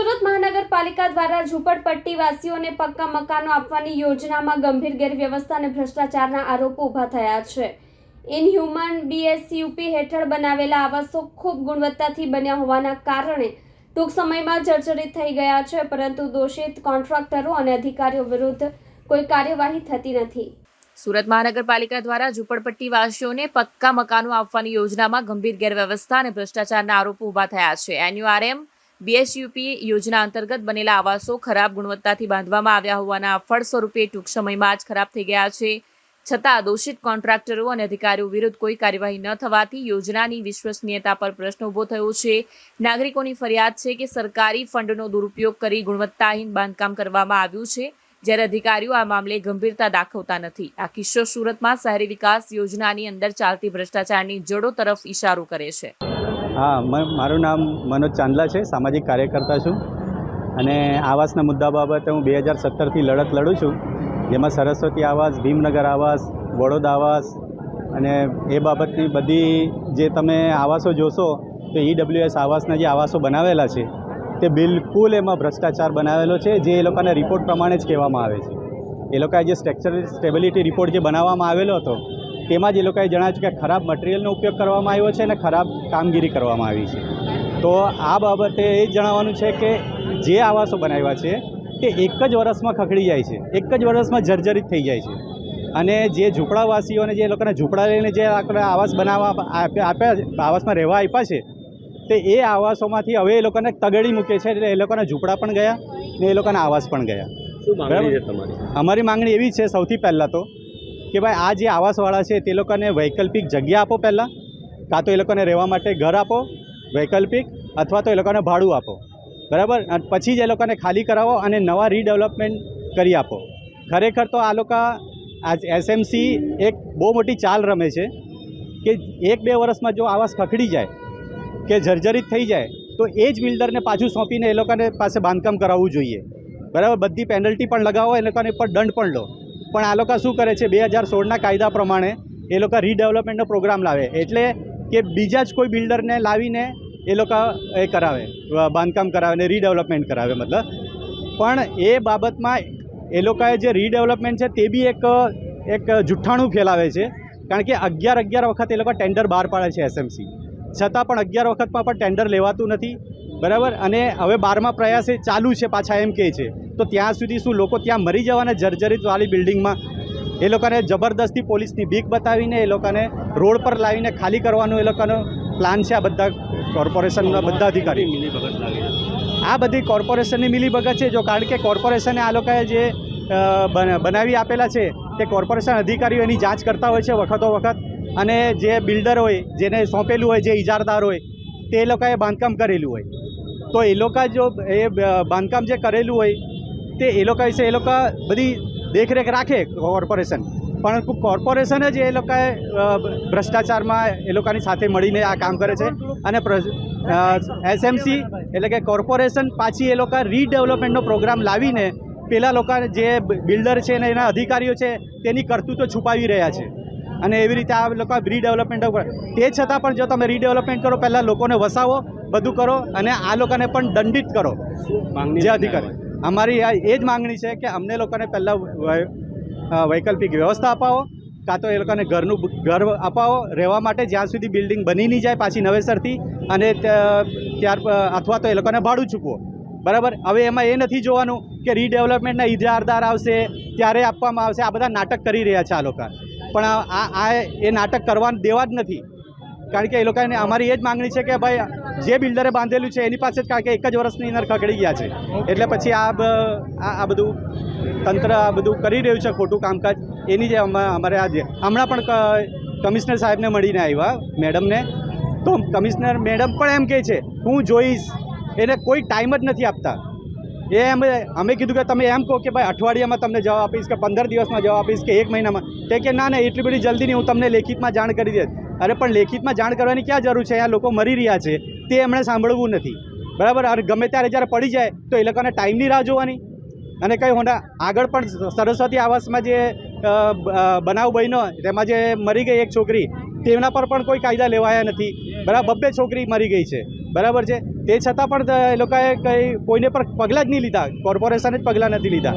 સુરત મહાનગરપાલિકા દ્વારા ઝૂંપડપટ્ટી વાસીઓને પક્કા મકાનો આપવાની યોજનામાં ગંભીર ગેરવ્યવસ્થા અને ભ્રષ્ટાચારના આરોપો ઊભા થયા છે. ઇનહ્યુમન BSUP હેઠળ બનાવેલા આવાસો ખૂબ ગુણવત્તાથી બન્યા હોવાના કારણે ટૂંક સમયમાં જર્જરિત થઈ ગયા છે, પરંતુ દોષિત કોન્ટ્રાક્ટરો અને અધિકારીઓ વિરુદ્ધ કોઈ કાર્યવાહી થતી નથી. સુરત મહાનગરપાલિકા દ્વારા ઝૂંપડપટ્ટી વાસીઓને પક્કા મકાનો આપવાની યોજનામાં ગંભીર ગેરવ્યવસ્થા અને ભ્રષ્ટાચારના આરોપો ઊભા થયા છે. NURM BSUP યોજના અંતર્ગત બનેલા આવાસો ખરાબ ગુણવત્તાથી બાંધવામાં આવ્યા હોવાના ફળ સ્વરૂપે ટૂંક સમયમાં જ ખરાબ થઈ ગયા છે. છતાં દોષિત કોન્ટ્રાક્ટરો અને અધિકારીઓ વિરુદ્ધ કોઈ કાર્યવાહી ન થવાથી યોજનાની વિશ્વસનીયતા પર પ્રશ્ન ઊભો થયો છે. નાગરિકોની ફરિયાદ છે કે સરકારી ફંડનો દુરુપયોગ કરી ગુણવત્તાહીન બાંધકામ કરવામાં આવ્યું છે, જ્યારે અધિકારીઓ આ મામલે ગંભીરતા દાખવતા નથી. આ કિસ્સો સુરતમાં શહેરી વિકાસ યોજનાની અંદર ચાલતી ભ્રષ્ટાચારની જડો તરફ ઇશારો કરે છે. હા, મારું નામ મનોજ ચાંદલા છે, સામાજિક કાર્યકર્તા છું અને આવાસના મુદ્દા બાબતે હું 2017થી લડત લડું છું, જેમાં સરસ્વતી આવાસ, ભીમનગર આવાસ, વડોદરા આવાસ અને એ બાબતની બધી જે તમે આવાસો જોશો તો EWS આવાસના જે આવાસો બનાવેલા છે તે બિલકુલ એમાં ભ્રષ્ટાચાર બનાવેલો છે, જે એ લોકોના રિપોર્ટ પ્રમાણે જ કહેવામાં આવે છે. એ લોકોએ જે સ્ટ્રક્ચરલ સ્ટેબિલિટી રિપોર્ટ જે બનાવવામાં આવેલો હતો તેમાં જ એ લોકોએ જણાવ્યું છે કે ખરાબ મટીરિયલનો ઉપયોગ કરવામાં આવ્યો છે અને ખરાબ કામગીરી કરવામાં આવી છે. તો આ બાબતે એ જ જણાવવાનું છે કે જે આવાસો બનાવ્યા છે તે એક જ વર્ષમાં ખખડી જાય છે, એક જ વર્ષમાં જર્જરિત થઈ જાય છે. અને જે ઝૂંપડાવાસીઓને જે લોકોને ઝૂંપડા લઈને જે આવાસ બનાવવા આપ્યા, આવાસમાં રહેવા આપ્યા છે, તે એ આવાસોમાંથી હવે એ લોકોને તગડી મૂકે છે, એટલે એ લોકોના ઝૂંપડા પણ ગયા ને એ લોકોના આવાસ પણ ગયા. શું માંગણી છે તમારી? અમારી માંગણી એવી છે સૌથી પહેલાં તો કે ભાઈ આ જે આવાસવાળા છે તે લોકોને વૈકલ્પિક જગ્યા આપો પહેલાં, કાં તો એ લોકોને રહેવા માટે ઘર આપો વૈકલ્પિક, અથવા તો એ લોકોને ભાડું આપો, બરાબર. અને પછી જ એ લોકોને ખાલી કરાવો અને નવા રીડેવલપમેન્ટ કરી આપો. ખરેખર તો આ લોકો આ SMC એક બહુ મોટી ચાલ રમે છે કે 1-2 વર્ષમાં જો આવાસ ખખડી જાય કે જર્જરિત થઈ જાય તો એ જ બિલ્ડરને પાછું સોંપીને એ લોકોને પાસે બાંધકામ કરાવવું જોઈએ, બરાબર. બધી પેનલ્ટી પણ લગાવો, એ લોકોને પર દંડ પણ લો. પણ આ લોકો શું કરે છે, 2016ના કાયદા પ્રમાણે એ લોકો રીડેવલપમેન્ટનો પ્રોગ્રામ લાવે, એટલે કે બીજા જ કોઈ બિલ્ડરને લાવીને એ લોકો એ કરાવે, બાંધકામ કરાવે ને રીડેવલપમેન્ટ કરાવે મતલબ. પણ એ બાબતમાં એ લોકોએ જે રીડેવલપમેન્ટ છે તે બી એક જુઠ્ઠાણું ફેલાવે છે, કારણ કે 11 વખત એ લોકો ટેન્ડર બહાર પાડે છે SMC, છતાં પણ 11 વખતમાં પણ ટેન્ડર લેવાતું નથી, બરાબર. અને હવે 12મા પ્રયાસે ચાલુ છે પાછા એમ કહે છે. તો ત્યાં સુધી શું લોકો ત્યાં મરી જવાના જર્જરિતવાળી બિલ્ડિંગમાં? એ લોકોને જબરદસ્તી પોલીસની બીક બતાવીને એ લોકોને રોડ પર લાવીને ખાલી કરવાનો એ લોકોનો પ્લાન છે. આ બધા કોર્પોરેશનના બધા અધિકારી મિલીભગત લાગે છે. આ બધી કોર્પોરેશનની મિલીભગત છે. જો કારણ કે કોર્પોરેશને આ લોકોએ જે બનાવી આપેલા છે તે કોર્પોરેશન અધિકારીઓ એની જાંચ કરતા હોય છે વખતો વખત, અને જે બિલ્ડર હોય, જેને સોંપેલું હોય, જે ઇજારદાર હોય, તે લોકોએ બાંધકામ કરેલું હોય, તો એ લોકો જો એ બાંધકામ જે કરેલું હોય તે એ લોકો વિશે એ લોકો બધી દેખરેખ રાખે કોર્પોરેશન, પણ કોર્પોરેશન જ એ લોકોએ ભ્રષ્ટાચારમાં એ લોકોની સાથે મળીને આ કામ કરે છે. અને SMC એટલે કે કોર્પોરેશન પાછી એ લોકો રીડેવલપમેન્ટનો પ્રોગ્રામ લાવીને પેલા લોકો જે બિલ્ડર છે ને એના અધિકારીઓ છે તેની કરતૂતો છુપાવી રહ્યા છે, અને એવી રીતે આ લોકો રીડેવલપમેન્ટ ઉપર. તે છતાં પણ જો તમે રીડેવલપમેન્ટ કરો, પહેલાં લોકોને વસાવો, બધું કરો, અને આ લોકોને પણ દંડિત કરો જે અધિકારી. અમારી એ જ માંગણી છે કે અમને લોકોને પહેલાં વૈકલ્પિક વ્યવસ્થા અપાવો, કાં તો એ લોકોને ઘર અપાવો રહેવા માટે, જ્યાં સુધી બિલ્ડિંગ બની નહીં જાય પાછી નવેસરથી, અને અથવા તો એ લોકોને ભાડું ચૂકવો, બરાબર. હવે એમાં એ નથી જોવાનું કે રીડેવલપમેન્ટના ઇજારદાર આવશે ત્યારે આપવામાં આવશે. આ બધા નાટક કરી રહ્યા છે આ લોકો, પણ આ એ નાટક કરવા દેવા જ નથી. કારણ કે એ લોકોને અમારી એ જ માંગણી છે કે ભાઈ જે બિલ્ડરે બાંધેલું છે એની પાસે જ, કારણ કે એક જ વર્ષની અંદર ખગડી ગયા છે, એટલે પછી આ બધું તંત્ર આ બધું કરી રહ્યું છે ખોટું કામકાજ. એની જે અમારે આજે હમણાં પણ કમિશનર સાહેબને મળીને આવ્યા મેડમને, તો કમિશનર મેડમ પણ એમ કહે છે હું જોઈશ, એને કોઈ ટાઈમ જ નથી આપતા. અમે કીધું કે તમે એમ કહો કે ભાઈ અઠવાડિયામાં તમને જવાબ આપીશ, કે 15 દિવસમાં જવાબ આપીશ, કે 1 મહિનામાં, કે ના એટલી બધી જલ્દી નહીં, હું તમને લેખિતમાં જાણ કરી દઈશ. અરે પણ લેખિતમાં જાણ કરવાની ક્યાં જરૂર છે? અહીંયા લોકો મરી રહ્યા છે, તે એમણે સાંભળવું નથી, બરાબર. અને ગમે ત્યારે જ્યારે પડી જાય તો એ લોકોને ટાઈમની રાહ જોવાની. અને કંઈ હોના આગળ પણ સરસ્વતી આવાસમાં જે બનાવ બન્યો તેમાં જે મરી ગઈ એક છોકરી, તેના પર પણ કોઈ કાયદા લેવાયા નથી, બરાબર. 2 છોકરી મરી ગઈ છે, બરાબર છે. તે છતાં પણ એ લોકોએ કંઈ કોઈને પર પગલાં જ નહીં લીધા, કોર્પોરેશને જ પગલાં નથી લીધા.